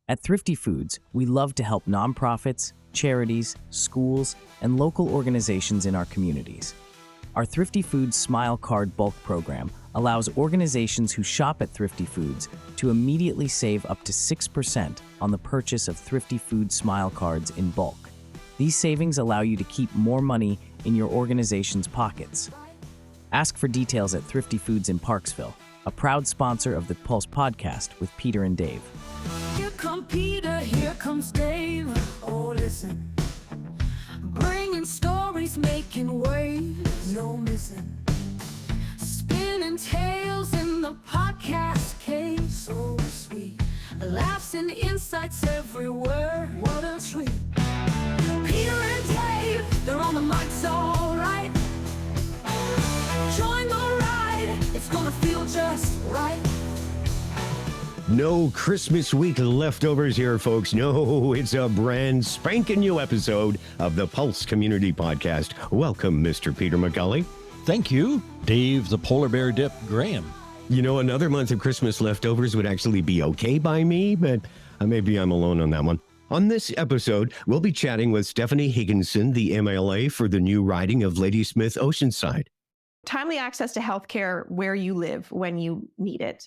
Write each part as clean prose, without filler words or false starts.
At Thrifty Foods, we love to help nonprofits, charities, schools, and local organizations in our communities. Our Thrifty Foods Smile Card bulk program allows organizations who shop at Thrifty Foods to immediately save up to 6% on the purchase of Thrifty Foods Smile Cards in bulk. These savings allow you to keep more money in your organization's pockets. Ask for details at Thrifty Foods in Parksville, a proud sponsor of the Pulse podcast with Peter and Dave. Here come Peter, here comes Dave. Oh, listen. Bringing stories, making waves, no missing. Spinning tales in the podcast cave, so sweet. Laughs and insights everywhere, what a treat. Peter and Dave, they're on the mics, all right. Join the ride, it's gonna feel just right. No Christmas week leftovers here, folks. No, it's a brand spanking new episode of the Pulse Community Podcast. Welcome, Mr. Peter McCully. Thank you, Dave the Polar Bear Dip Graham. You know, another month of Christmas leftovers would actually be okay by me, but maybe I'm alone on that one. On this episode, we'll be chatting with Stephanie Higginson, the MLA for the new riding of Ladysmith-Oceanside. Timely access to healthcare where you live when you need it.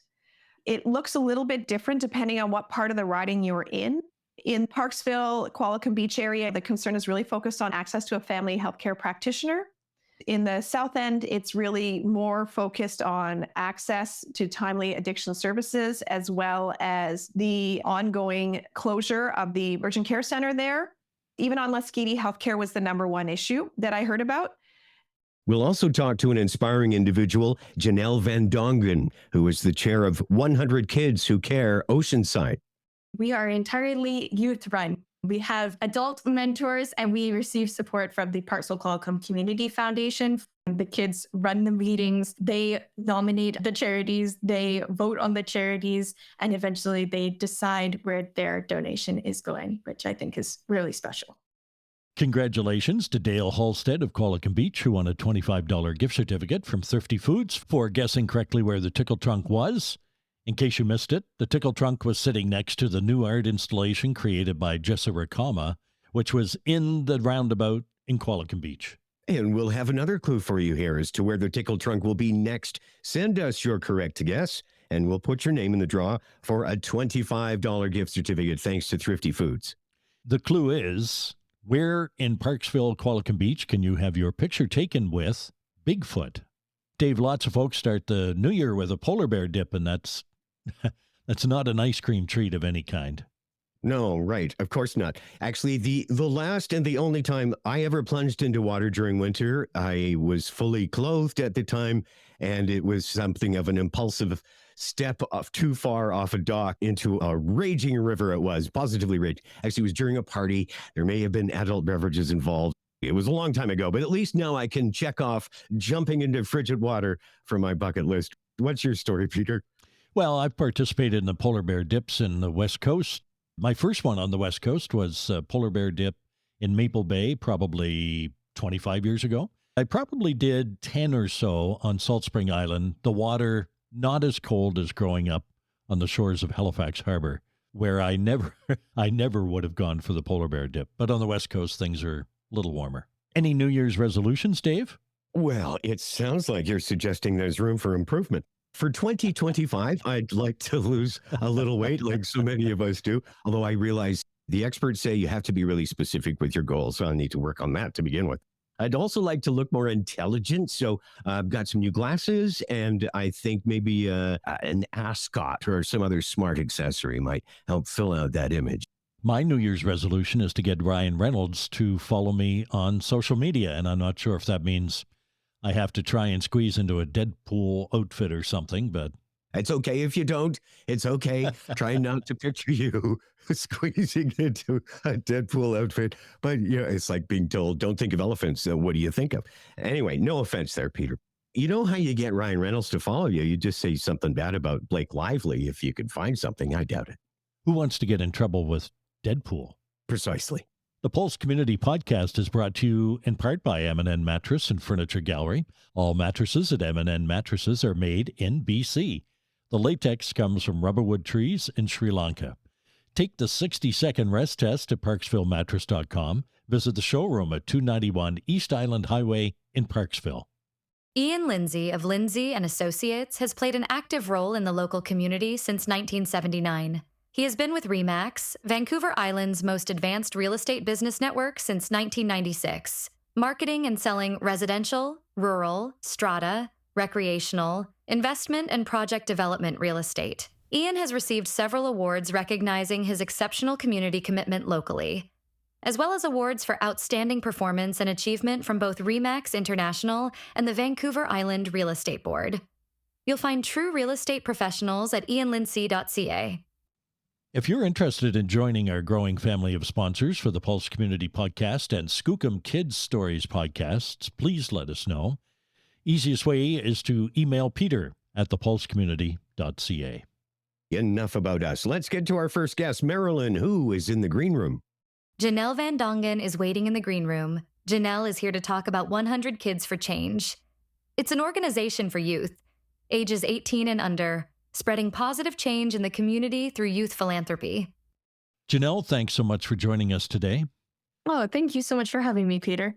It looks a little bit different depending on what part of the riding you're in. In Parksville, Qualicum Beach area, the concern is really focused on access to a family healthcare practitioner. In the South End, it's really more focused on access to timely addiction services, as well as the ongoing closure of the urgent care center there. Even on Lesquiti, healthcare was the number one issue that I heard about. We'll also talk to an inspiring individual, Janel Van Dongen, who is the chair of 100 Kids Who Care Oceanside. We are entirely youth-run. We have adult mentors, and we receive support from the Parksville Qualicum Community Foundation. The kids run the meetings, they nominate the charities, they vote on the charities, and eventually they decide where their donation is going, which I think is really special. Congratulations to Dale Halstead of Qualicum Beach, who won a $25 gift certificate from Thrifty Foods for guessing correctly where the tickle trunk was. In case you missed it, the tickle trunk was sitting next to the new art installation created by Jessa Rakama, which was in the roundabout in Qualicum Beach. And we'll have another clue for you here as to where the tickle trunk will be next. Send us your correct guess, and we'll put your name in the draw for a $25 gift certificate thanks to Thrifty Foods. The clue is, where in Parksville, Qualicum Beach can you have your picture taken with Bigfoot? Dave, lots of folks start the new year with a polar bear dip, and that's not an ice cream treat of any kind. No, right. Of course not. Actually, the last and the only time I ever plunged into water during winter, I was fully clothed at the time, and it was something of an impulsive step off too far off a dock into a raging river. It was positively raging. Actually, it was during a party. There may have been adult beverages involved. It was a long time ago, but at least now I can check off jumping into frigid water from my bucket list. What's your story, Peter? Well, I've participated in the polar bear dips in the West Coast. My first one on the West Coast was a polar bear dip in Maple Bay, probably 25 years ago. I probably did 10 or so on Salt Spring Island. The water not as cold as growing up on the shores of Halifax Harbor, where I never would have gone for the polar bear dip. But on the West Coast, things are a little warmer. Any New Year's resolutions, Dave? Well, it sounds like you're suggesting there's room for improvement. For 2025, I'd like to lose a little weight like so many of us do, although I realize the experts say you have to be really specific with your goals, so I need to work on that to begin with. I'd also like to look more intelligent, so I've got some new glasses, and I think maybe an ascot or some other smart accessory might help fill out that image. My New Year's resolution is to get Ryan Reynolds to follow me on social media, and I'm not sure if that means I have to try and squeeze into a Deadpool outfit or something, but... It's okay if you don't. It's okay. Try not to picture you squeezing into a Deadpool outfit. But, you know, it's like being told, don't think of elephants. What do you think of? Anyway, no offense there, Peter. You know how you get Ryan Reynolds to follow you? You just say something bad about Blake Lively if you can find something. I doubt it. Who wants to get in trouble with Deadpool? Precisely. The Pulse Community Podcast is brought to you in part by M&N Mattress and Furniture Gallery. All mattresses at M&N Mattresses are made in BC. The latex comes from rubberwood trees in Sri Lanka. Take the 60-second rest test at parksvillemattress.com. Visit the showroom at 291 East Island Highway in Parksville. Ian Lindsay of Lindsay and Associates has played an active role in the local community since 1979. He has been with RE/MAX, Vancouver Island's most advanced real estate business network, since 1996, marketing and selling residential, rural, strata, recreational, investment, and project development real estate. Ian has received several awards recognizing his exceptional community commitment locally, as well as awards for outstanding performance and achievement from both RE/MAX International and the Vancouver Island Real Estate Board. You'll find true real estate professionals at ianlindsay.ca. If you're interested in joining our growing family of sponsors for the Pulse Community Podcast and Skookum Kids Stories podcasts, please let us know. Easiest way is to email Peter at thepulsecommunity.ca. Enough about us. Let's get to our first guest, Marilyn, who is in the green room. Janel Van Dongen is waiting in the green room. Janel is here to talk about 100 Kids for Change. It's an organization for youth, ages 18 and under, spreading positive change in the community through youth philanthropy. Janel, thanks so much for joining us today. Oh, thank you so much for having me, Peter.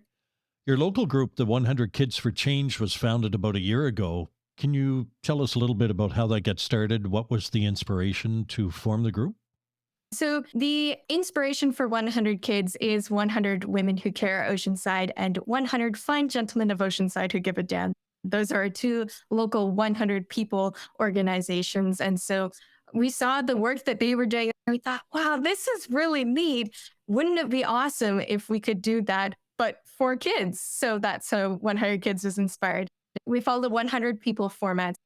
Your local group, the 100 Kids for Change, was founded about a year ago. Can you tell us a little bit about how that got started? What was the inspiration to form the group? So the inspiration for 100 Kids is 100 women who care Oceanside and 100 fine gentlemen of Oceanside who give a damn. Those are our two local 100 people organizations. And so we saw the work that they were doing and we thought, wow, this is really neat. Wouldn't it be awesome if we could do that, but for kids? So that's how 100 Kids was inspired. We follow the 100 people format.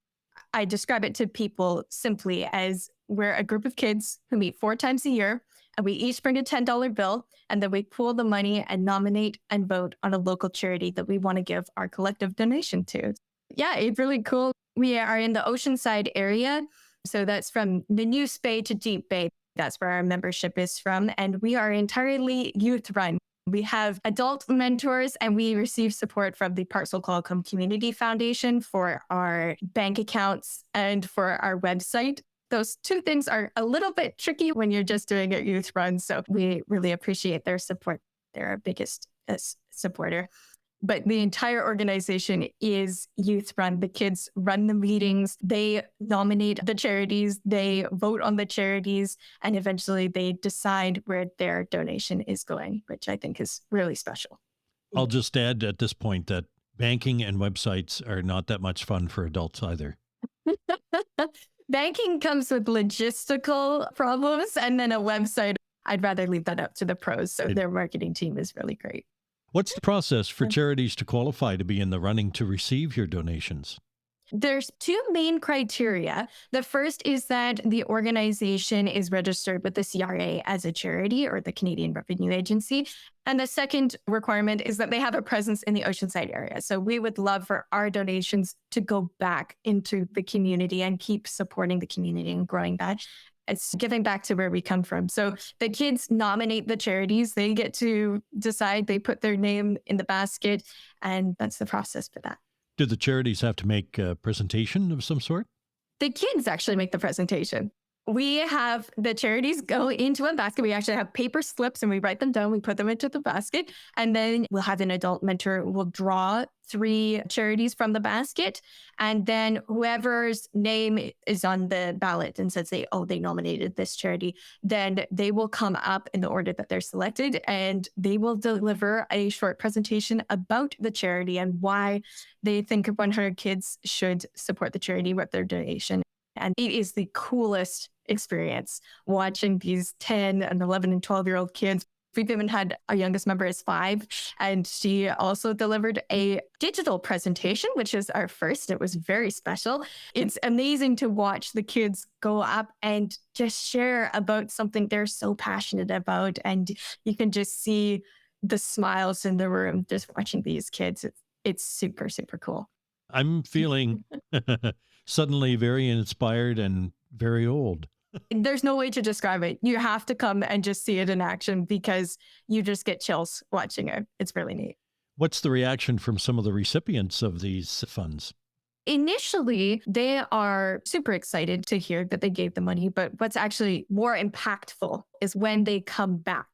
I describe it to people simply as we're a group of kids who meet 4 times a year, and we each bring a $10 bill, and then we pool the money and nominate and vote on a local charity that we want to give our collective donation to. Yeah, it's really cool. We are in the Oceanside area, so that's from Nanoose Bay to Deep Bay. That's where our membership is from, and we are entirely youth-run. We have adult mentors, and we receive support from the Parksville Community Foundation for our bank accounts and for our website. Those two things are a little bit tricky when you're just doing it youth run. So we really appreciate their support. They're our biggest supporter. But the entire organization is youth run. The kids run the meetings. They nominate the charities. They vote on the charities. And eventually they decide where their donation is going, which I think is really special. I'll just add at this point that banking and websites are not that much fun for adults either. Banking comes with logistical problems, and then a website, I'd rather leave that up to the pros. So their marketing team is really great. What's the process for charities to qualify to be in the running to receive your donations? There's 2 main criteria. The first is that the organization is registered with the CRA as a charity, or the Canadian Revenue Agency. And the second requirement is that they have a presence in the Oceanside area. So we would love for our donations to go back into the community and keep supporting the community and growing that. It's giving back to where we come from. So the kids nominate the charities. They get to decide. They put their name in the basket, and that's the process for that. Do the charities have to make a presentation of some sort? The kids actually make the presentation. We have the charities go into a basket. We actually have paper slips and we write them down. We put them into the basket, and then we'll have an adult mentor who will draw 3 charities from the basket. And then whoever's name is on the ballot and says they nominated this charity, then they will come up in the order that they're selected, and they will deliver a short presentation about the charity and why they think 100 Kids should support the charity with their donation. And it is the coolest experience watching these 10 and 11 and 12-year-old kids. We've even had our youngest member is 5, and she also delivered a digital presentation, which is our first. It was very special. It's amazing to watch the kids go up and just share about something they're so passionate about. And you can just see the smiles in the room just watching these kids. It's super, super cool. I'm feeling suddenly very inspired and very old. There's no way to describe it. You have to come and just see it in action, because you just get chills watching it. It's really neat. What's the reaction from some of the recipients of these funds? Initially, they are super excited to hear that they gave the money, but what's actually more impactful is when they come back.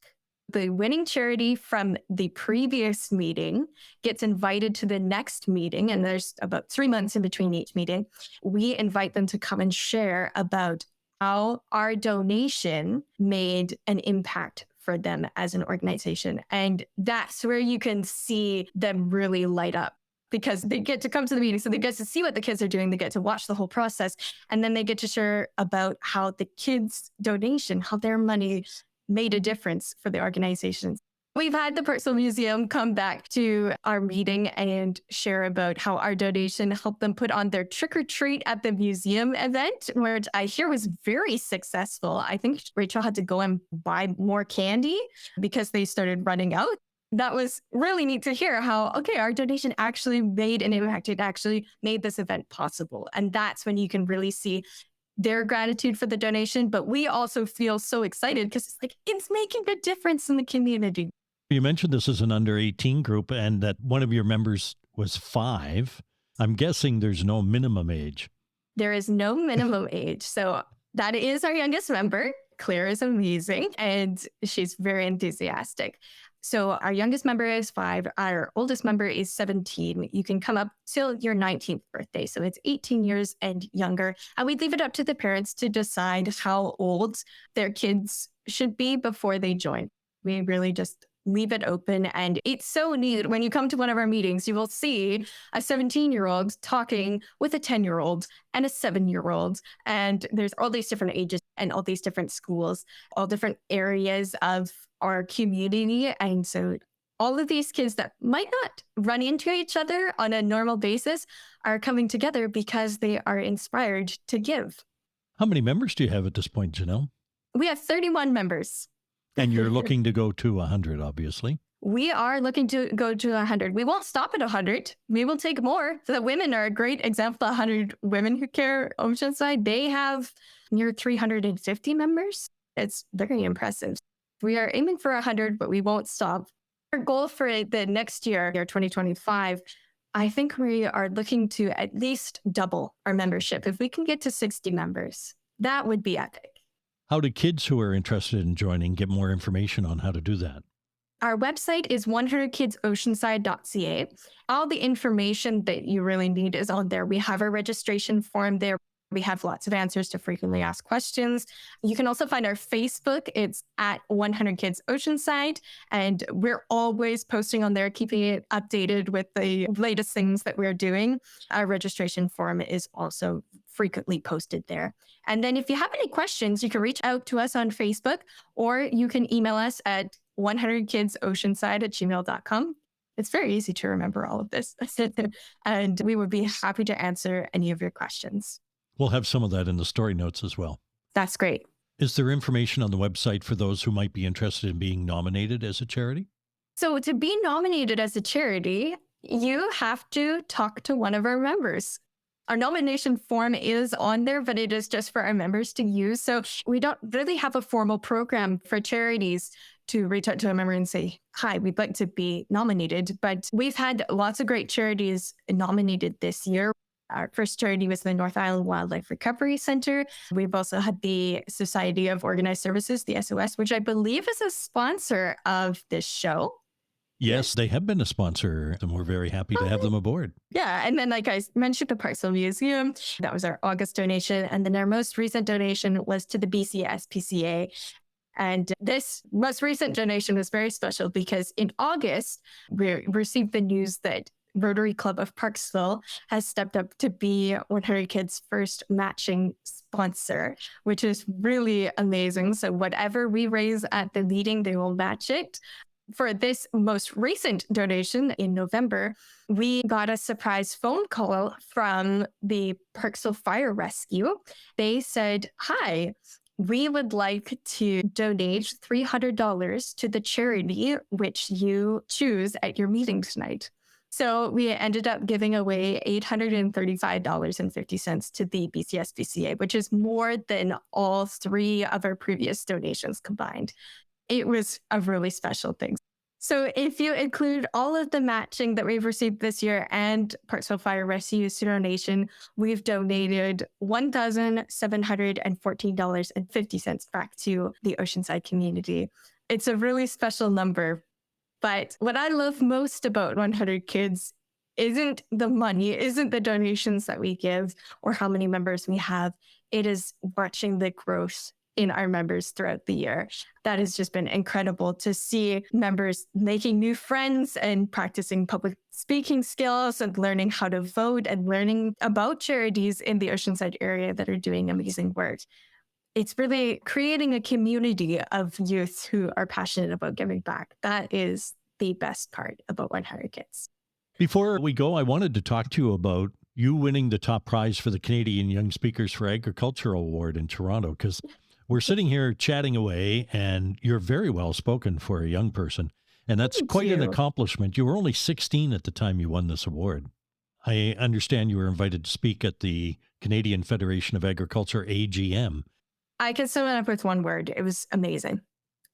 The winning charity from the previous meeting gets invited to the next meeting, and there's about 3 months in between each meeting. We invite them to come and share about how our donation made an impact for them as an organization. And that's where you can see them really light up, because they get to come to the meeting. So they get to see what the kids are doing. They get to watch the whole process. And then they get to share about how the kids' donation, how their money made a difference for the organization. We've had the Parksville Museum come back to our meeting and share about how our donation helped them put on their trick or treat at the museum event, which I hear was very successful. I think Rachel had to go and buy more candy because they started running out. That was really neat to hear how, okay, our donation actually made an impact. It actually made this event possible. And that's when you can really see their gratitude for the donation. But we also feel so excited because it's like, it's making a difference in the community. You mentioned this is an under 18 group and that one of your members was 5. I'm guessing there's no minimum age. There is no minimum age. So that is our youngest member. Claire is amazing and she's very enthusiastic. So our youngest member is 5. Our oldest member is 17. You can come up till your 19th birthday. So it's 18 years and younger. And we leave it up to the parents to decide how old their kids should be before they join. We really just leave it open. And it's so neat. When you come to one of our meetings, you will see a 17-year-old talking with a 10-year-old and a 7-year-old. And there's all these different ages and all these different schools, all different areas of our community. And so all of these kids that might not run into each other on a normal basis are coming together because they are inspired to give. How many members do you have at this point, Janel? We have 31 members. And you're looking to go to 100, obviously. We are looking to go to 100. We won't stop at 100. We will take more. The women are a great example. 100 Women Who Care Oceanside, they have near 350 members. It's very impressive. We are aiming for 100, but we won't stop. Our goal for the next year, 2025, I think we are looking to at least double our membership. If we can get to 60 members, that would be epic. How do kids who are interested in joining get more information on how to do that? Our website is 100kidsoceanside.ca. All the information that you really need is on there. We have a registration form there. We have lots of answers to frequently asked questions. You can also find our Facebook. It's at 100 Kids Oceanside. And we're always posting on there, keeping it updated with the latest things that we're doing. Our registration form is also frequently posted there. And then if you have any questions, you can reach out to us on Facebook, or you can email us at 100kidsoceanside@gmail.com. It's very easy to remember all of this. And we would be happy to answer any of your questions. We'll have some of that in the story notes as well. That's great. Is there information on the website for those who might be interested in being nominated as a charity? So to be nominated as a charity, you have to talk to one of our members. Our nomination form is on there, but it is just for our members to use. So we don't really have a formal program for charities to reach out to a member and say, hi, we'd like to be nominated. But we've had lots of great charities nominated this year. Our first charity was the North Island Wildlife Recovery Center. We've also had the Society of Organized Services, the SOS, which I believe is a sponsor of this show. Yes, they have been a sponsor, and we're very happy to have them aboard. Yeah. And then, like I mentioned, the Parksville Museum, that was our August donation. And then our most recent donation was to the BC SPCA. And this most recent donation was very special because in August, we received the news that Rotary Club of Parksville has stepped up to be 100 Kids' first matching sponsor, which is really amazing. So whatever we raise at the meeting, they will match it. For this most recent donation in November, we got a surprise phone call from the Parksville Fire Rescue. They said, hi, we would like to donate $300 to the charity which you choose at your meeting tonight. So we ended up giving away $835.50 to the BCSBCA, which is more than all 3 of our previous donations combined. It was a really special thing. So if you include all of the matching that we've received this year and Parksville Fire Rescue's donation, we've donated $1,714.50 back to the Oceanside community. It's a really special number. But what I love most about 100 Kids isn't the money, isn't the donations that we give or how many members we have. It is watching the growth in our members throughout the year. That has just been incredible to see members making new friends and practicing public speaking skills and learning how to vote and learning about charities in the Oceanside area that are doing amazing work. It's really creating a community of youth who are passionate about giving back. That is the best part about 100 Kids. Before we go, I wanted to talk to you about you winning the top prize for the Canadian Young Speakers for Agriculture Award in Toronto, because we're sitting here chatting away and you're very well spoken for a young person. And that's quite an accomplishment. You were only 16 at the time you won this award. I understand you were invited to speak at the Canadian Federation of Agriculture AGM. I can sum it up with one word. It was amazing.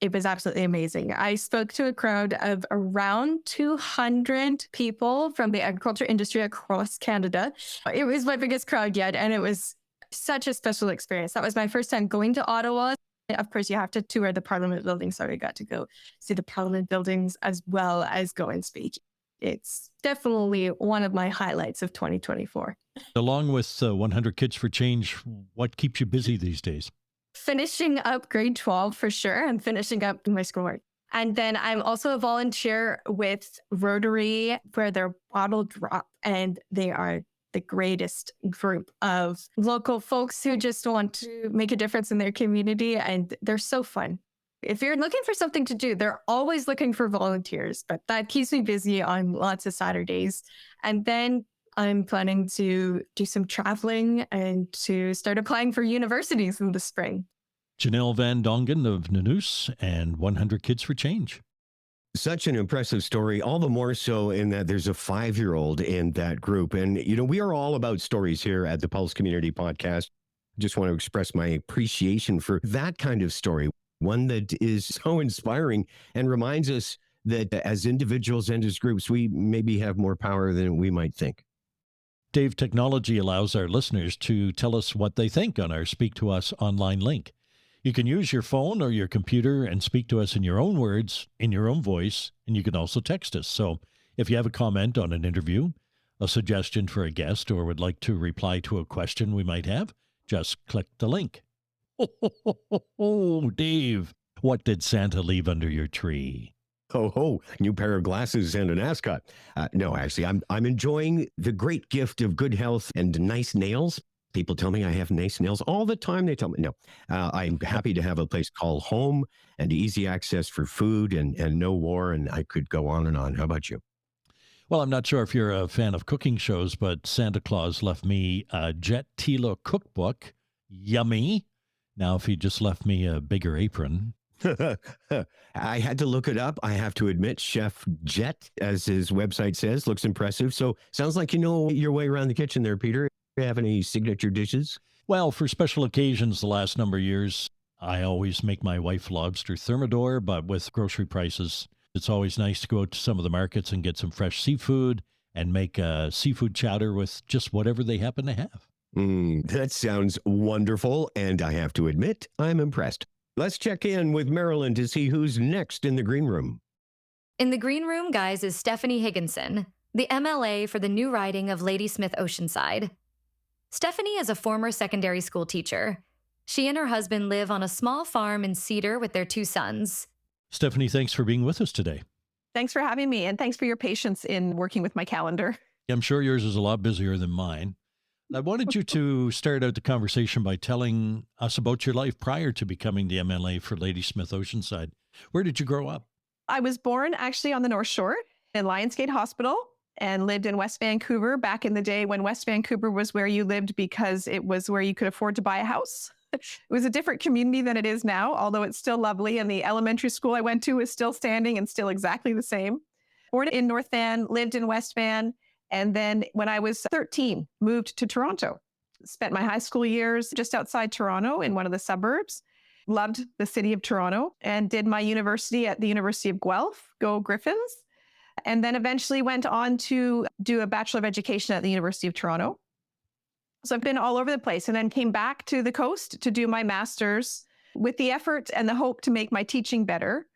It was absolutely amazing. I spoke to a crowd of around 200 people from the agriculture industry across Canada. It was my biggest crowd yet, and it was such a special experience. That was my first time going to Ottawa. Of course, you have to tour the Parliament building, so I got to go see the Parliament buildings as well as go and speak. It's definitely one of my highlights of 2024. Along with 100 Kids for Change, what keeps you busy these days? Finishing up grade 12 for sure. I'm finishing up my schoolwork. And then I'm also a volunteer with Rotary, where they're bottle drop, and they are the greatest group of local folks who just want to make a difference in their community. And they're so fun. If you're looking for something to do, they're always looking for volunteers, but that keeps me busy on lots of Saturdays. And then I'm planning to do some traveling and to start applying for universities in the spring. Janel Van Dongen of Nanoose and 100 Kids for Change. Such an impressive story, all the more so in that there's a 5-year-old in that group. And, you know, we are all about stories here at the Pulse Community Podcast. Just want to express my appreciation for that kind of story, one that is so inspiring and reminds us that as individuals and as groups, we maybe have more power than we might think. Dave, technology allows our listeners to tell us what they think on our Speak to Us online link. You can use your phone or your computer and speak to us in your own words, in your own voice, and you can also text us. So if you have a comment on an interview, a suggestion for a guest, or would like to reply to a question we might have, just click the link. Oh, Dave, what did Santa leave under your tree? Oh, new pair of glasses and an ascot. No, actually, I'm enjoying the great gift of good health and nice nails. People tell me I have nice nails all the time. They tell me, no, I'm happy to have a place called home and easy access for food and no war. And I could go on and on. How about you? Well, I'm not sure if you're a fan of cooking shows, but Santa Claus left me a Jet Tila cookbook. Yummy. Now, if he just left me a bigger apron. I had to look it up. I have to admit, Chef Jet, as his website says, looks impressive. So sounds like you know your way around the kitchen there, Peter. Do you have any signature dishes? Well, for special occasions the last number of years, I always make my wife lobster thermidor, but with grocery prices, it's always nice to go out to some of the markets and get some fresh seafood and make a seafood chowder with just whatever they happen to have. That sounds wonderful, and I have to admit, I'm impressed. Let's check in with Marilyn to see who's next in the green room. In the green room, guys, is Stephanie Higginson, the MLA for the new riding of Ladysmith-Oceanside. Stephanie is a former secondary school teacher. She and her husband live on a small farm in Cedar with their 2 sons. Stephanie, thanks for being with us today. Thanks for having me, and thanks for your patience in working with my calendar. I'm sure yours is a lot busier than mine. I wanted you to start out the conversation by telling us about your life prior to becoming the MLA for Ladysmith-Oceanside. Where did you grow up? I was born actually on the North Shore in Lionsgate Hospital and lived in West Vancouver back in the day when West Vancouver was where you lived because it was where you could afford to buy a house. It was a different community than it is now, although it's still lovely. And the elementary school I went to is still standing and still exactly the same. Born in North Van, lived in West Van. And then when I was 13, moved to Toronto. Spent my high school years just outside Toronto in one of the suburbs. Loved the city of Toronto and did my university at the University of Guelph, go Griffins. And then eventually went on to do a Bachelor of Education at the University of Toronto. So I've been all over the place and then came back to the coast to do my master's with the effort and the hope to make my teaching better,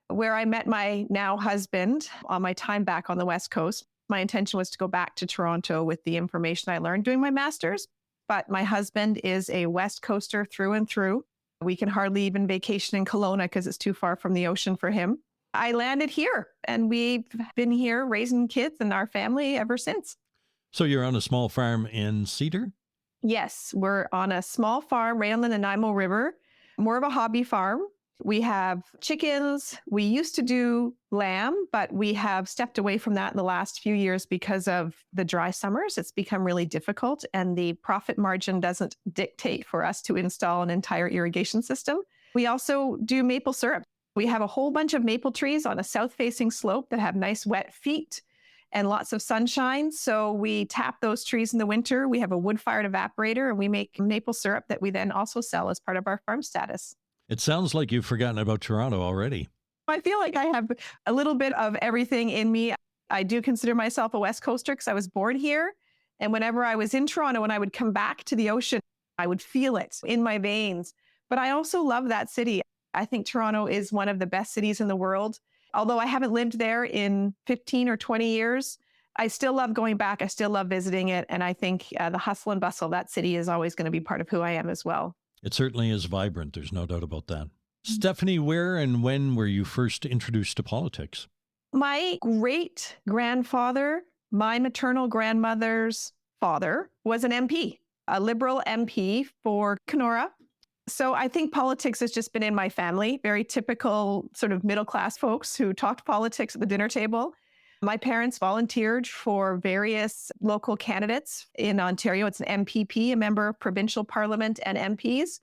where I met my now husband on my time back on the West Coast. My intention was to go back to Toronto with the information I learned doing my master's, but my husband is a West Coaster through and through. We can hardly even vacation in Kelowna because it's too far from the ocean for him. I landed here and we've been here raising kids and our family ever since. So you're on a small farm in Cedar? Yes, we're on a small farm right on the Nanaimo River, more of a hobby farm. We have chickens. We used to do lamb, but we have stepped away from that in the last few years because of the dry summers. It's become really difficult and the profit margin doesn't dictate for us to install an entire irrigation system. We also do maple syrup. We have a whole bunch of maple trees on a south-facing slope that have nice wet feet and lots of sunshine. So we tap those trees in the winter. We have a wood-fired evaporator and we make maple syrup that we then also sell as part of our farm status. It sounds like you've forgotten about Toronto already. I feel like I have a little bit of everything in me. I do consider myself a West Coaster because I was born here. And whenever I was in Toronto, when I would come back to the ocean, I would feel it in my veins. But I also love that city. I think Toronto is one of the best cities in the world. Although I haven't lived there in 15 or 20 years, I still love going back. I still love visiting it. And I think the hustle and bustle of that city is always going to be part of who I am as well. It certainly is vibrant. There's no doubt about that. Stephanie, where and when were you first introduced to politics? My great-grandfather, my maternal grandmother's father, was an MP, a Liberal MP for Kenora. So I think politics has just been in my family, very typical sort of middle-class folks who talked politics at the dinner table. My parents volunteered for various local candidates in Ontario. It's an MPP, a member of provincial parliament, and MPs.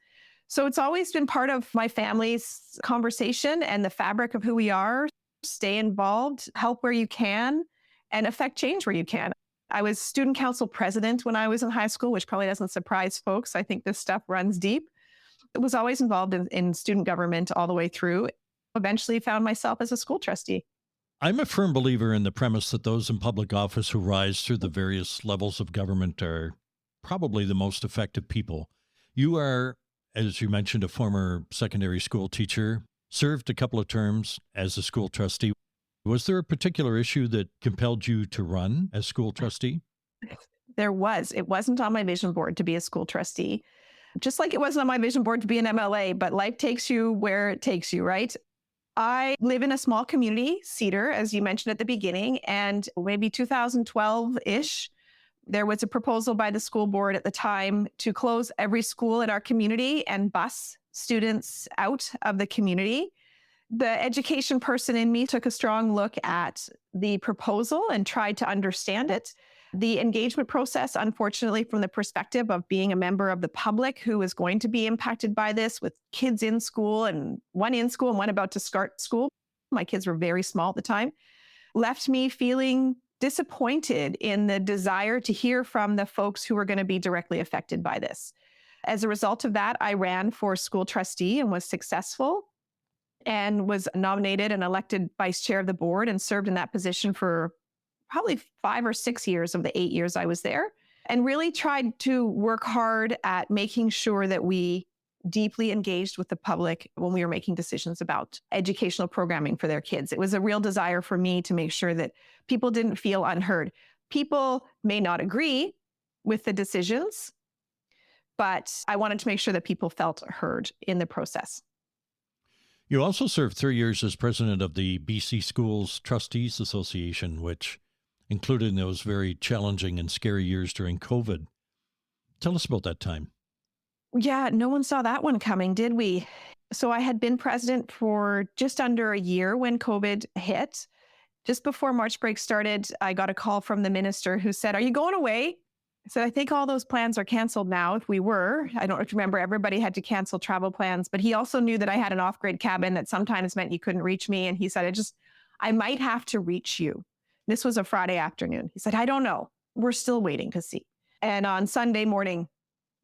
So it's always been part of my family's conversation and the fabric of who we are. Stay involved, help where you can, and affect change where you can. I was student council president when I was in high school, which probably doesn't surprise folks. I think this stuff runs deep. I was always involved in student government all the way through. Eventually found myself as a school trustee. I'm a firm believer in the premise that those in public office who rise through the various levels of government are probably the most effective people. You are, as you mentioned, a former secondary school teacher, served a couple of terms as a school trustee. Was there a particular issue that compelled you to run as school trustee? There was. It wasn't on my vision board to be a school trustee, just like it wasn't on my vision board to be an MLA, but life takes you where it takes you, right? I live in a small community, Cedar, as you mentioned at the beginning, and maybe 2012-ish, there was a proposal by the school board at the time to close every school in our community and bus students out of the community. The education person in me took a strong look at the proposal and tried to understand it. The engagement process, unfortunately, from the perspective of being a member of the public who is going to be impacted by this, with kids in school and one in school and one about to start school, my kids were very small at the time, left me feeling disappointed in the desire to hear from the folks who were going to be directly affected by this. As a result of that, I ran for school trustee and was successful and was nominated and elected vice chair of the board and served in that position for probably 5 or 6 years of the 8 years I was there, and really tried to work hard at making sure that we deeply engaged with the public when we were making decisions about educational programming for their kids. It was a real desire for me to make sure that people didn't feel unheard. People may not agree with the decisions, but I wanted to make sure that people felt heard in the process. You also served 3 years as president of the BC Schools Trustees Association, which included those very challenging and scary years during COVID. Tell us about that time. Yeah, no one saw that one coming, did we? So I had been president for just under a year when COVID hit. Just before March break started, I got a call from the minister who said, "Are you going away?" I said, "I think all those plans are canceled now." If we were, I don't remember, everybody had to cancel travel plans, but he also knew that I had an off-grid cabin that sometimes meant you couldn't reach me. And he said, I might have to reach you. This was a Friday afternoon. He said, "I don't know. We're still waiting to see." And on Sunday morning,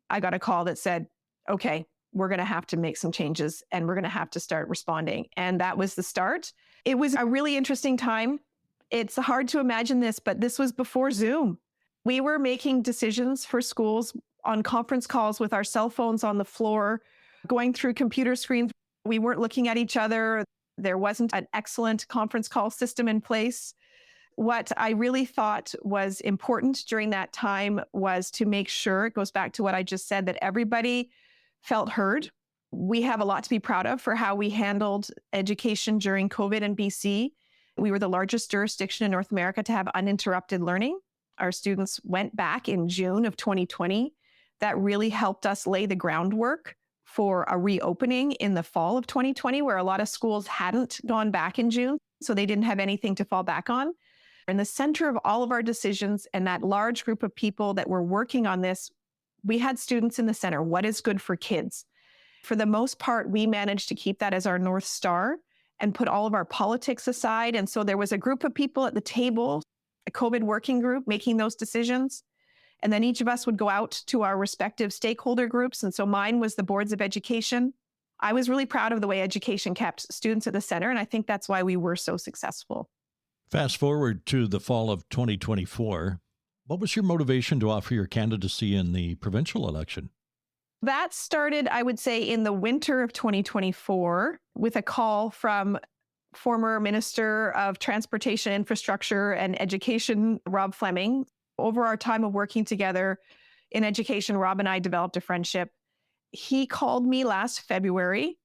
I got a call that said, "Okay, we're going to have to make some changes and we're going to have to start responding. And that was the start. It was a really interesting time. It's hard to imagine this, but this was before Zoom. We were making decisions for schools on conference calls with our cell phones on the floor, going through computer screens. We weren't looking at each other. There wasn't an excellent conference call system in place. What I really thought was important during that time was to make sure, it goes back to what I just said, that everybody felt heard. We have a lot to be proud of for how we handled education during COVID in BC. We were the largest jurisdiction in North America to have uninterrupted learning. Our students went back in June of 2020. That really helped us lay the groundwork for a reopening in the fall of 2020, where a lot of schools hadn't gone back in June, so they didn't have anything to fall back on. In the center of all of our decisions and that large group of people that were working on this, we had students in the center. What is good for kids? For the most part, we managed to keep that as our North Star and put all of our politics aside. And so there was a group of people at the table, a COVID working group, making those decisions. And then each of us would go out to our respective stakeholder groups. And so mine was the boards of education. I was really proud of the way education kept students at the center. And I think that's why we were so successful. Fast forward to the fall of 2024. What was your motivation to offer your candidacy in the provincial election? That started, I would say, in the winter of 2024 with a call from former Minister of Transportation, Infrastructure and Education, Rob Fleming. Over our time of working together in education, Rob and I developed a friendship. He called me last February.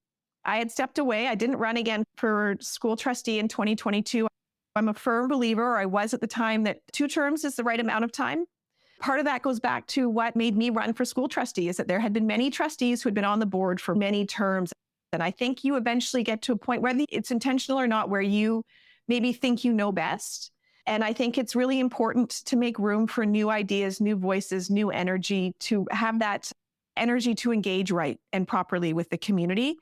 I had stepped away. I didn't run again for school trustee in 2022. I'm a firm believer, or I was at the time, that 2 terms is the right amount of time. Part of that goes back to what made me run for school trustee, is that there had been many trustees who had been on the board for many terms. And I think you eventually get to a point, whether it's intentional or not, where you maybe think you know best. And I think it's really important to make room for new ideas, new voices, new energy, to have that energy to engage right and properly with the community.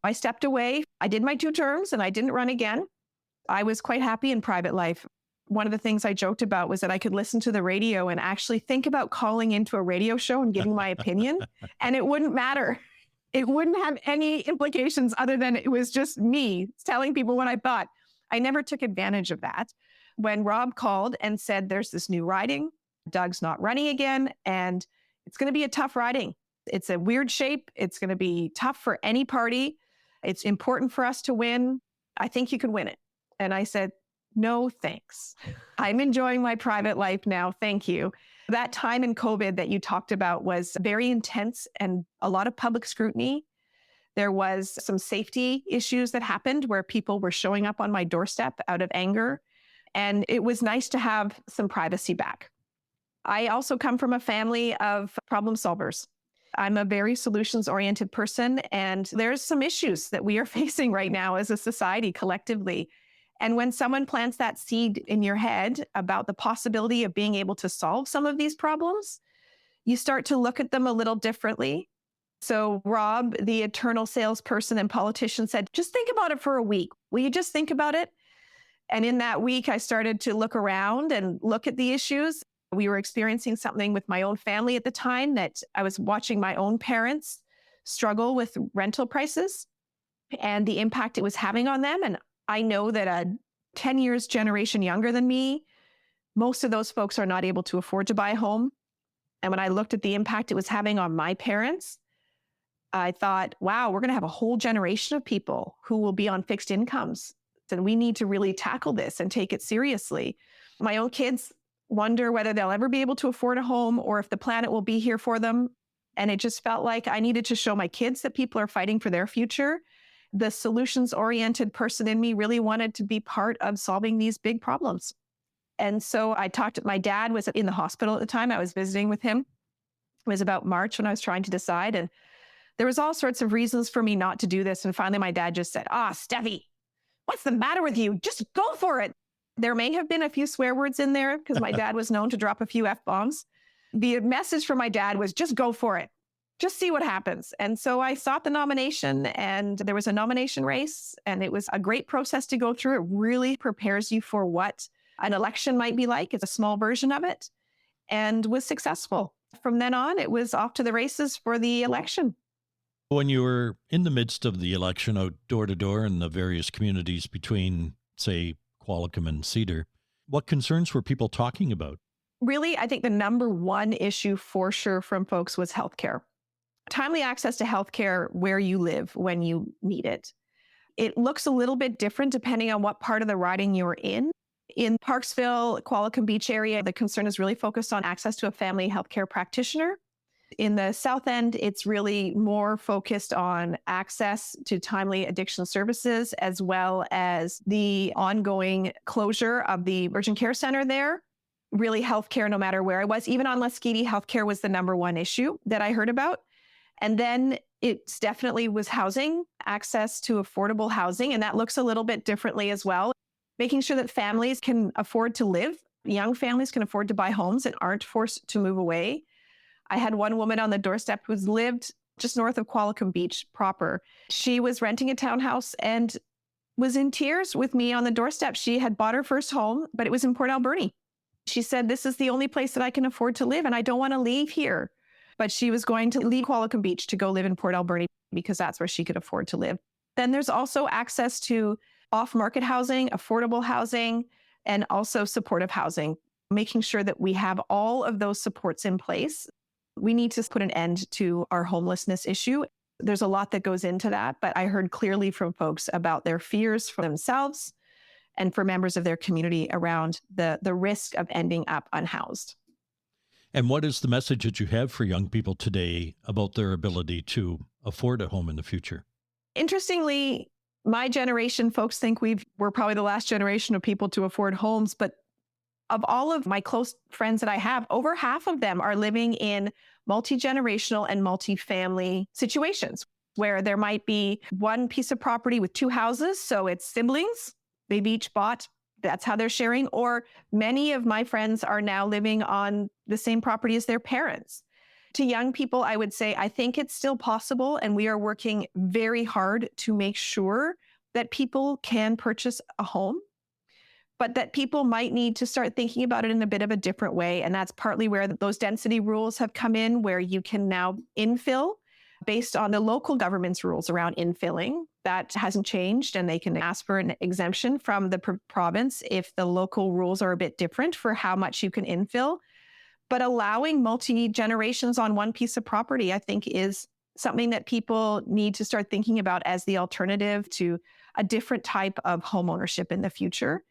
I stepped away. I did my 2 terms and I didn't run again. I was quite happy in private life. One of the things I joked about was that I could listen to the radio and actually think about calling into a radio show and giving my opinion, and it wouldn't matter. It wouldn't have any implications other than it was just me telling people what I thought. I never took advantage of that. When Rob called and said, there's this new riding, Doug's not running again, and it's going to be a tough riding. It's a weird shape. It's going to be tough for any party. It's important for us to win. I think you can win it. And I said, no, thanks. I'm enjoying my private life now. Thank you. That time in COVID that you talked about was very intense and a lot of public scrutiny. There was some safety issues that happened where people were showing up on my doorstep out of anger. And it was nice to have some privacy back. I also come from a family of problem solvers. I'm a very solutions-oriented person, and there's some issues that we are facing right now as a society collectively. And when someone plants that seed in your head about the possibility of being able to solve some of these problems, you start to look at them a little differently. So Rob, the eternal salesperson and politician, said, just think about it for a week. Will you just think about it? And in that week, I started to look around and look at the issues. We were experiencing something with my own family at the time, that I was watching my own parents struggle with rental prices and the impact it was having on them. And I know that a 10 years generation younger than me, most of those folks are not able to afford to buy a home. And when I looked at the impact it was having on my parents, I thought, wow, we're going to have a whole generation of people who will be on fixed incomes. And we need to really tackle this and take it seriously. My own kids wonder whether they'll ever be able to afford a home or if the planet will be here for them. And it just felt like I needed to show my kids that people are fighting for their future. The solutions-oriented person in me really wanted to be part of solving these big problems. And so I talked, my dad was in the hospital at the time. I was visiting with him. It was about March when I was trying to decide. And there was all sorts of reasons for me not to do this. And finally, my dad just said, Steffi, what's the matter with you? Just go for it. There may have been a few swear words in there because my dad was known to drop a few F-bombs. The message from my dad was just go for it. Just see what happens. And so I sought the nomination, and there was a nomination race, and it was a great process to go through. It really prepares you for what an election might be like. It's a small version of it, and was successful. From then on, it was off to the races for the election. When you were in the midst of the election out door to door in the various communities between, say, Qualicum and Cedar, what concerns were people talking about? Really, I think the number one issue for sure from folks was healthcare. Timely access to healthcare where you live when you need it. It looks a little bit different depending on what part of the riding you're in. In Parksville, Qualicum Beach area, the concern is really focused on access to a family healthcare practitioner. In the South End, it's really more focused on access to timely addiction services, as well as the ongoing closure of the urgent care center there. Really, healthcare, no matter where I was, even on Lesquiti, healthcare was the number one issue that I heard about. And then it definitely was housing, access to affordable housing. And that looks a little bit differently as well. Making sure that families can afford to live, young families can afford to buy homes and aren't forced to move away. I had one woman on the doorstep who's lived just north of Qualicum Beach proper. She was renting a townhouse and was in tears with me on the doorstep. She had bought her first home, but it was in Port Alberni. She said, "This is the only place that I can afford to live, and I don't want to leave here." But she was going to leave Qualicum Beach to go live in Port Alberni because that's where she could afford to live. Then there's also access to off-market housing, affordable housing, and also supportive housing, making sure that we have all of those supports in place. We need to put an end to our homelessness issue. There's a lot that goes into that, but I heard clearly from folks about their fears for themselves and for members of their community around the risk of ending up unhoused. And what is the message that you have for young people today about their ability to afford a home in the future? Interestingly, my generation, folks think we're probably the last generation of people to afford homes, but of all of my close friends that I have, over half of them are living in multi-generational and multi-family situations where there might be one piece of property with two houses. So it's siblings. They've each bought. That's how they're sharing. Or many of my friends are now living on the same property as their parents. To young people, I would say, I think it's still possible. And we are working very hard to make sure that people can purchase a home, but that people might need to start thinking about it in a bit of a different way. And that's partly where those density rules have come in, where you can now infill based on the local government's rules around infilling. That hasn't changed, and they can ask for an exemption from the province if the local rules are a bit different for how much you can infill. But allowing multi-generations on one piece of property, I think, is something that people need to start thinking about as the alternative to a different type of homeownership in the future.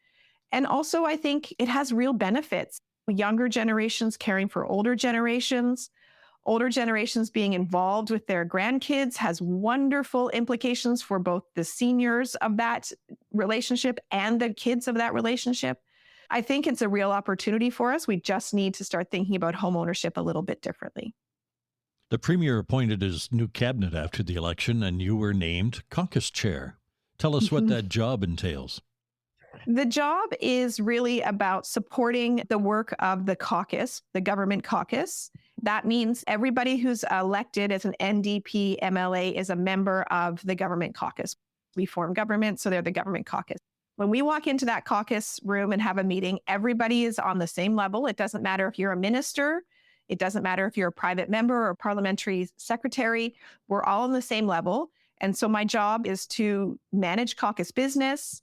And also, I think it has real benefits. Younger generations caring for older generations being involved with their grandkids has wonderful implications for both the seniors of that relationship and the kids of that relationship. I think it's a real opportunity for us. We just need to start thinking about homeownership a little bit differently. The Premier appointed his new cabinet after the election, and you were named caucus chair. Tell us what that job entails. The job is really about supporting the work of the caucus, the government caucus. That means everybody who's elected as an NDP MLA is a member of the government caucus. We form government, so they're the government caucus. When we walk into that caucus room and have a meeting, everybody is on the same level. It doesn't matter if you're a minister. It doesn't matter if you're a private member or parliamentary secretary. We're all on the same level. And so my job is to manage caucus business,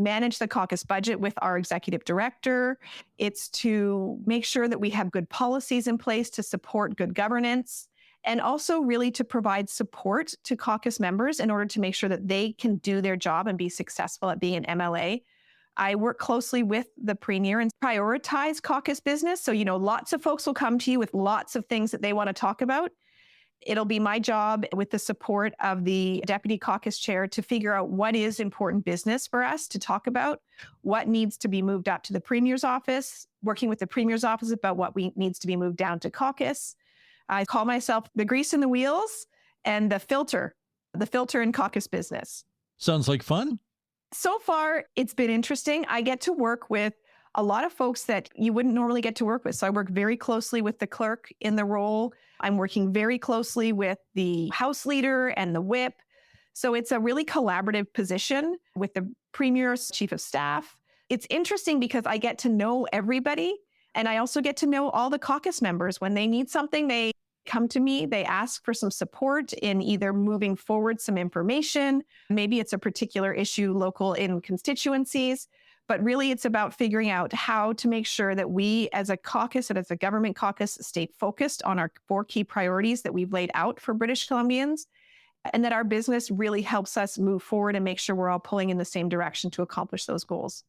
manage the caucus budget with our executive director. It's to make sure that we have good policies in place to support good governance, and also really to provide support to caucus members in order to make sure that they can do their job and be successful at being an MLA. I work closely with the Premier and prioritize caucus business. So, lots of folks will come to you with lots of things that they want to talk about. It'll be my job, with the support of the Deputy Caucus Chair, to figure out what is important business for us to talk about, what needs to be moved up to the Premier's office, working with the Premier's office about what needs to be moved down to caucus. I call myself the grease in the wheels and the filter in caucus business. Sounds like fun. So far, it's been interesting. I get to work with a lot of folks that you wouldn't normally get to work with. So I work very closely with the clerk in the role. I'm working very closely with the House Leader and the whip. So it's a really collaborative position with the Premier's Chief of Staff. It's interesting because I get to know everybody, and I also get to know all the caucus members. When they need something, they come to me, they ask for some support in either moving forward some information. Maybe it's a particular issue local in constituencies, but really it's about figuring out how to make sure that we as a caucus and as a government caucus stay focused on our 4 key priorities that we've laid out for British Columbians, and that our business really helps us move forward and make sure we're all pulling in the same direction to accomplish those goals.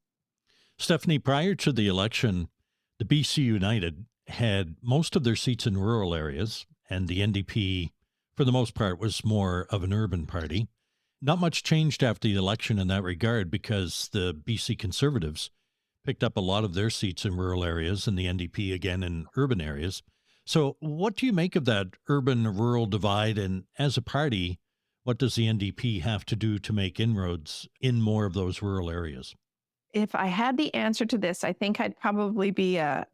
Stephanie, prior to the election, the BC United had most of their seats in rural areas, and the NDP, for the most part, was more of an urban party. Not much changed after the election in that regard because the BC Conservatives picked up a lot of their seats in rural areas and the NDP again in urban areas. So what do you make of that urban-rural divide? And as a party, what does the NDP have to do to make inroads in more of those rural areas? If I had the answer to this, I think I'd probably be a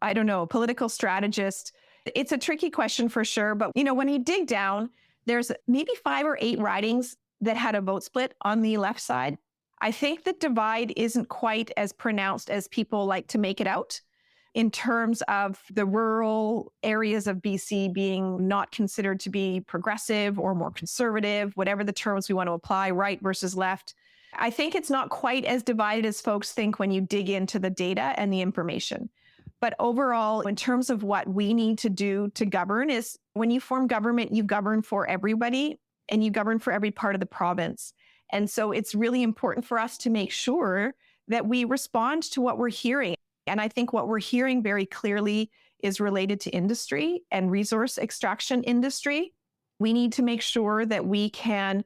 political strategist. It's a tricky question for sure. But, when you dig down, there's maybe 5 or 8 ridings that had a vote split on the left side. I think the divide isn't quite as pronounced as people like to make it out in terms of the rural areas of BC being not considered to be progressive or more conservative, whatever the terms we want to apply, right versus left. I think it's not quite as divided as folks think when you dig into the data and the information. But overall, in terms of what we need to do to govern is when you form government, you govern for everybody and you govern for every part of the province. And so it's really important for us to make sure that we respond to what we're hearing. And I think what we're hearing very clearly is related to industry and resource extraction industry. We need to make sure that we can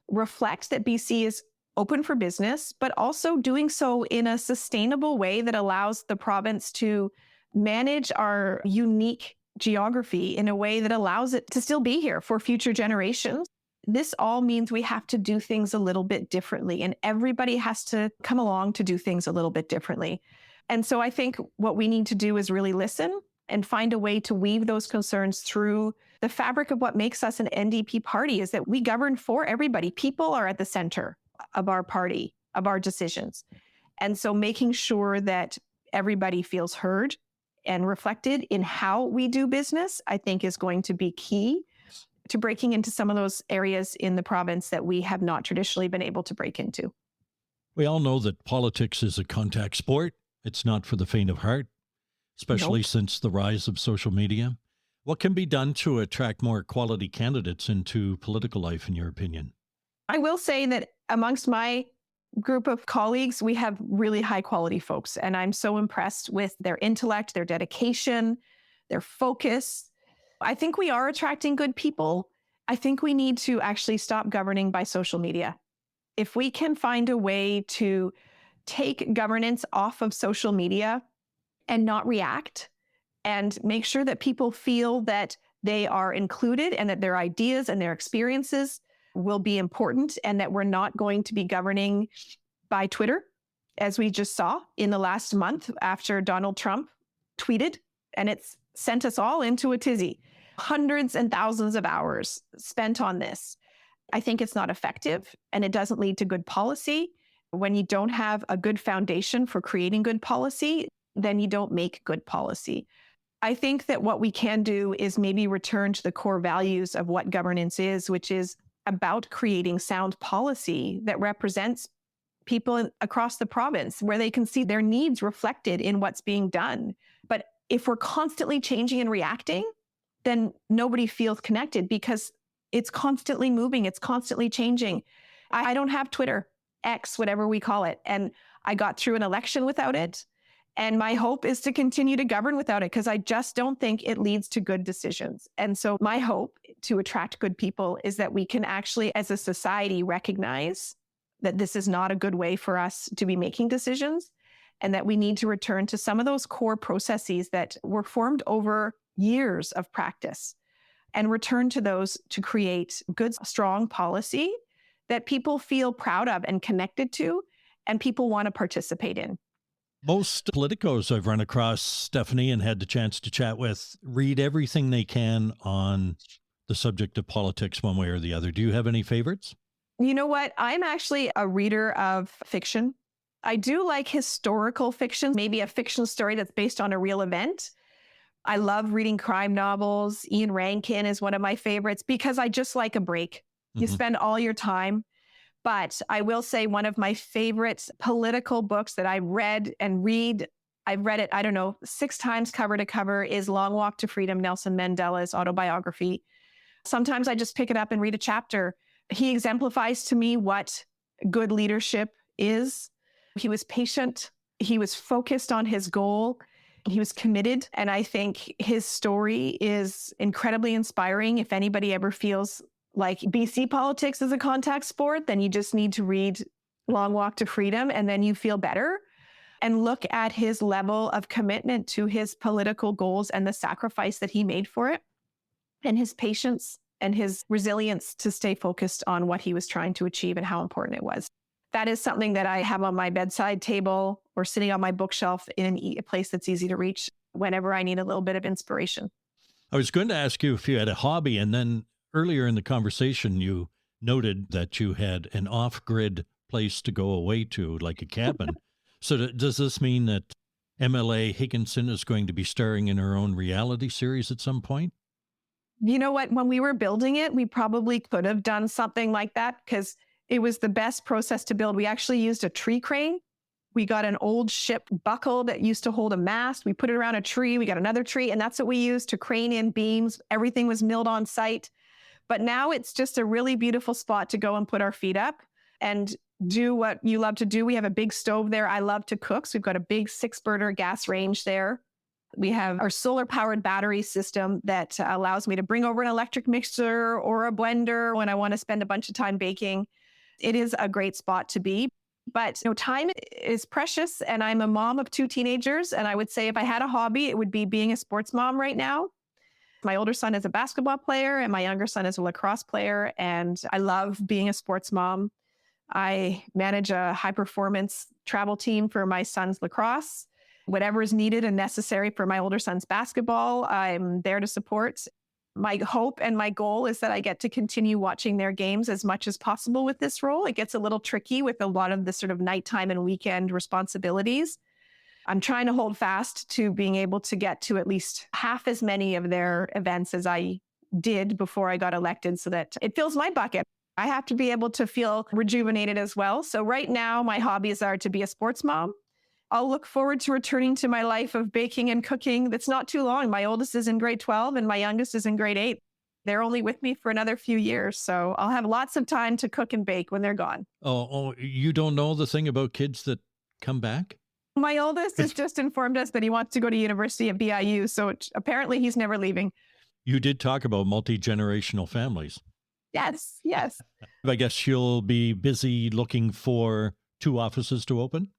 reflect that BC is open for business, but also doing so in a sustainable way that allows the province to manage our unique geography in a way that allows it to still be here for future generations. This all means we have to do things a little bit differently, and everybody has to come along to do things a little bit differently. And so I think what we need to do is really listen and find a way to weave those concerns through the fabric of what makes us an NDP party, is that we govern for everybody. People are at the center of our party, of our decisions. And so making sure that everybody feels heard and reflected in how we do business, I think is going to be key to breaking into some of those areas in the province that we have not traditionally been able to break into. We all know that politics is a contact sport. It's not for the faint of heart, especially since the rise of social media. What can be done to attract more quality candidates into political life, in your opinion? I will say that amongst my group of colleagues, we have really high quality folks. And I'm so impressed with their intellect, their dedication, their focus. I think we are attracting good people. I think we need to actually stop governing by social media. If we can find a way to take governance off of social media and not react, and make sure that people feel that they are included and that their ideas and their experiences will be important, and that we're not going to be governing by Twitter, as we just saw in the last month after Donald Trump tweeted, and it's sent us all into a tizzy. Hundreds and thousands of hours spent on this. I think it's not effective, and it doesn't lead to good policy. When you don't have a good foundation for creating good policy, then you don't make good policy. I think that what we can do is maybe return to the core values of what governance is, which is about creating sound policy that represents people across the province, where they can see their needs reflected in what's being done. But if we're constantly changing and reacting, then nobody feels connected because it's constantly moving, it's constantly changing. I don't have Twitter, X, whatever we call it, and I got through an election without it. And my hope is to continue to govern without it, because I just don't think it leads to good decisions. And so my hope to attract good people is that we can actually, as a society, recognize that this is not a good way for us to be making decisions, and that we need to return to some of those core processes that were formed over years of practice, and return to those to create good, strong policy that people feel proud of and connected to, and people want to participate in. Most politicos I've run across, Stephanie, and had the chance to chat with, read everything they can on the subject of politics one way or the other. Do you have any favorites? You know what? I'm actually a reader of fiction. I do like historical fiction, maybe a fiction story that's based on a real event. I love reading crime novels. Ian Rankin is one of my favorites because I just like a break. You spend all your time. But I will say one of my favorite political books that I read and read, I've read it, 6 times cover to cover, is Long Walk to Freedom, Nelson Mandela's autobiography. Sometimes I just pick it up and read a chapter. He exemplifies to me what good leadership is. He was patient. He was focused on his goal. He was committed. And I think his story is incredibly inspiring. If anybody ever feels like BC politics is a contact sport, then you just need to read Long Walk to Freedom, and then you feel better. And look at his level of commitment to his political goals and the sacrifice that he made for it, and his patience and his resilience to stay focused on what he was trying to achieve and how important it was. That is something that I have on my bedside table or sitting on my bookshelf in a place that's easy to reach whenever I need a little bit of inspiration. I was going to ask you if you had a hobby, and then earlier in the conversation, you noted that you had an off-grid place to go away to, like a cabin. So does this mean that MLA Higginson is going to be starring in her own reality series at some point? You know what? When we were building it, we probably could have done something like that because it was the best process to build. We actually used a tree crane. We got an old ship buckle that used to hold a mast. We put it around a tree. We got another tree, and that's what we used to crane in beams. Everything was milled on site. But now it's just a really beautiful spot to go and put our feet up and do what you love to do. We have a big stove there. I love to cook. So we've got a big 6-burner gas range there. We have our solar-powered battery system that allows me to bring over an electric mixer or a blender when I want to spend a bunch of time baking. It is a great spot to be. But time is precious, and I'm a mom of 2 teenagers. And I would say if I had a hobby, it would be being a sports mom right now. My older son is a basketball player, and my younger son is a lacrosse player. And I love being a sports mom. I manage a high-performance travel team for my son's lacrosse. Whatever is needed and necessary for my older son's basketball, I'm there to support. My hope and my goal is that I get to continue watching their games as much as possible with this role. It gets a little tricky with a lot of the sort of nighttime and weekend responsibilities. I'm trying to hold fast to being able to get to at least half as many of their events as I did before I got elected so that it fills my bucket. I have to be able to feel rejuvenated as well. So right now, my hobbies are to be a sports mom. I'll look forward to returning to my life of baking and cooking. That's not too long. My oldest is in grade 12 and my youngest is in grade 8. They're only with me for another few years. So I'll have lots of time to cook and bake when they're gone. Oh, you don't know the thing about kids that come back? My oldest has just informed us that he wants to go to university at BIU. So apparently he's never leaving. You did talk about multi-generational families. Yes, yes. I guess you'll be busy looking for 2 offices to open?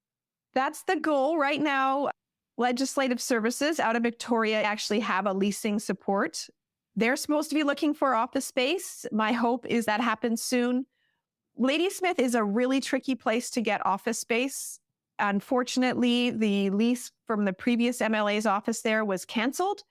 That's the goal right now. Legislative Services out of Victoria actually have a leasing support. They're supposed to be looking for office space. My hope is that happens soon. Ladysmith is a really tricky place to get office space. Unfortunately, the lease from the previous MLA's office there was canceled.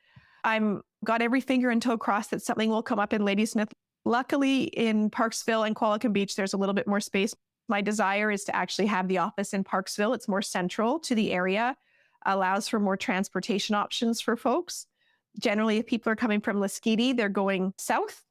I'm got every finger and toe crossed that something will come up in Ladysmith. Luckily, in Parksville and Qualicum Beach, there's a little bit more space. My desire is to actually have the office in Parksville. It's more central to the area, allows for more transportation options for folks. Generally, if people are coming from Lasqueti, they're going south.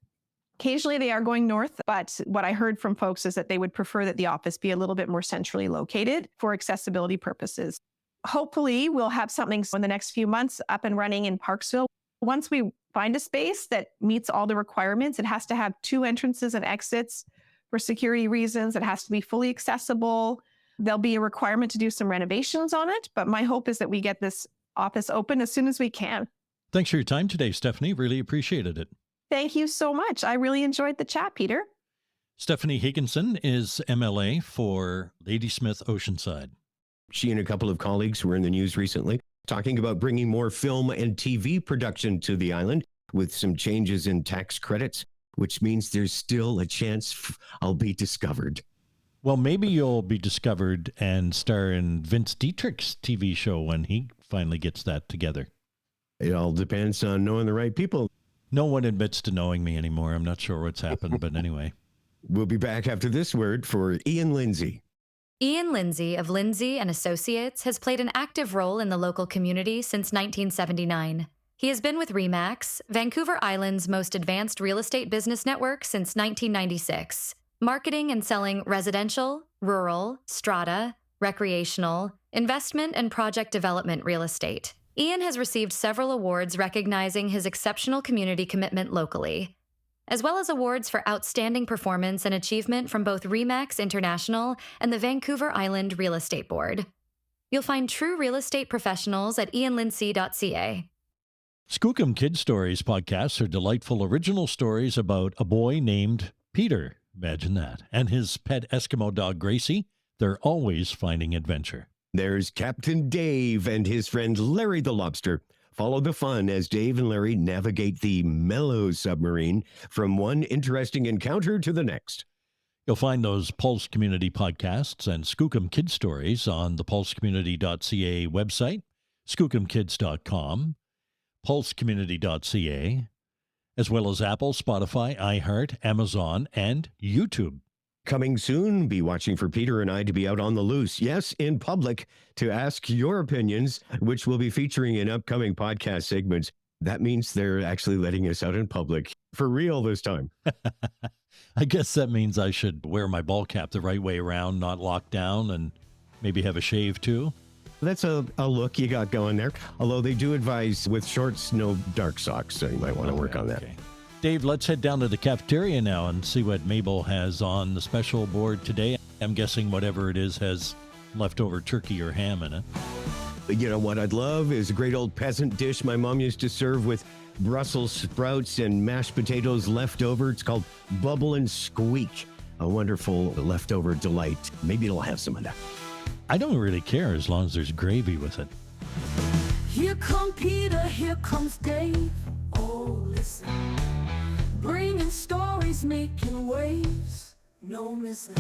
Occasionally, they are going north, but what I heard from folks is that they would prefer that the office be a little bit more centrally located for accessibility purposes. Hopefully, we'll have something in the next few months up and running in Parksville. Once we find a space that meets all the requirements, it has to have 2 entrances and exits for security reasons. It has to be fully accessible. There'll be a requirement to do some renovations on it, but my hope is that we get this office open as soon as we can. Thanks for your time today, Stephanie. Really appreciated it. Thank you so much. I really enjoyed the chat, Peter. Stephanie Higginson is MLA for Ladysmith-Oceanside. She and a couple of colleagues were in the news recently talking about bringing more film and TV production to the island with some changes in tax credits, which means there's still a chance I'll be discovered. Well, maybe you'll be discovered and star in Vince Dietrich's TV show when he finally gets that together. It all depends on knowing the right people. No one admits to knowing me anymore. I'm not sure what's happened, but anyway. We'll be back after this word for Ian Lindsay. Ian Lindsay of Lindsay and Associates has played an active role in the local community since 1979. He has been with RE/MAX, Vancouver Island's most advanced real estate business network, since 1996, marketing and selling residential, rural, strata, recreational, investment, and project development real estate. Ian has received several awards recognizing his exceptional community commitment locally, as well as awards for outstanding performance and achievement from both RE/MAX International and the Vancouver Island Real Estate Board. You'll find true real estate professionals at ianlindsay.ca. Skookum Kid Stories podcasts are delightful original stories about a boy named Peter, imagine that, and his pet Eskimo dog Gracie. They're always finding adventure. There's Captain Dave and his friend Larry the Lobster. Follow the fun as Dave and Larry navigate the Mellow submarine from one interesting encounter to the next. You'll find those Pulse Community podcasts and Skookum Kid Stories on the pulsecommunity.ca website, skookumkids.com, pulsecommunity.ca, as well as Apple, Spotify, iHeart, Amazon, and YouTube. Coming soon, be watching for Peter and I to be out on the loose, yes, in public, to ask your opinions, which we'll be featuring in upcoming podcast segments. That means they're actually letting us out in public for real this time. I guess that means I should wear my ball cap the right way around, not locked down, and maybe have a shave too. That's a look you got going there. Although they do advise with shorts, no dark socks, so you might want to work on that. Okay. Dave, let's head down to the cafeteria now and see what Mabel has on the special board today. I'm guessing whatever it is has leftover turkey or ham in it. You know what I'd love is a great old peasant dish my mom used to serve with Brussels sprouts and mashed potatoes left over. It's called Bubble and Squeak. A wonderful leftover delight. Maybe it'll have some of that. I don't really care as long as there's gravy with it. Here come Peter, here comes Dave. Oh, listen. Bringing stories, making waves. No missing.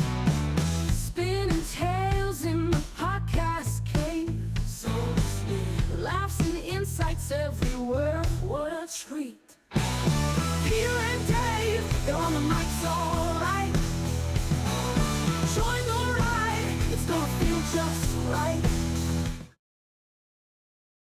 Spinning tales in the podcast cave. So sweet. Laughs and insights everywhere. What a treat. Peter and Dave, they're on the mics all right. Join the ride. It's gonna feel just right.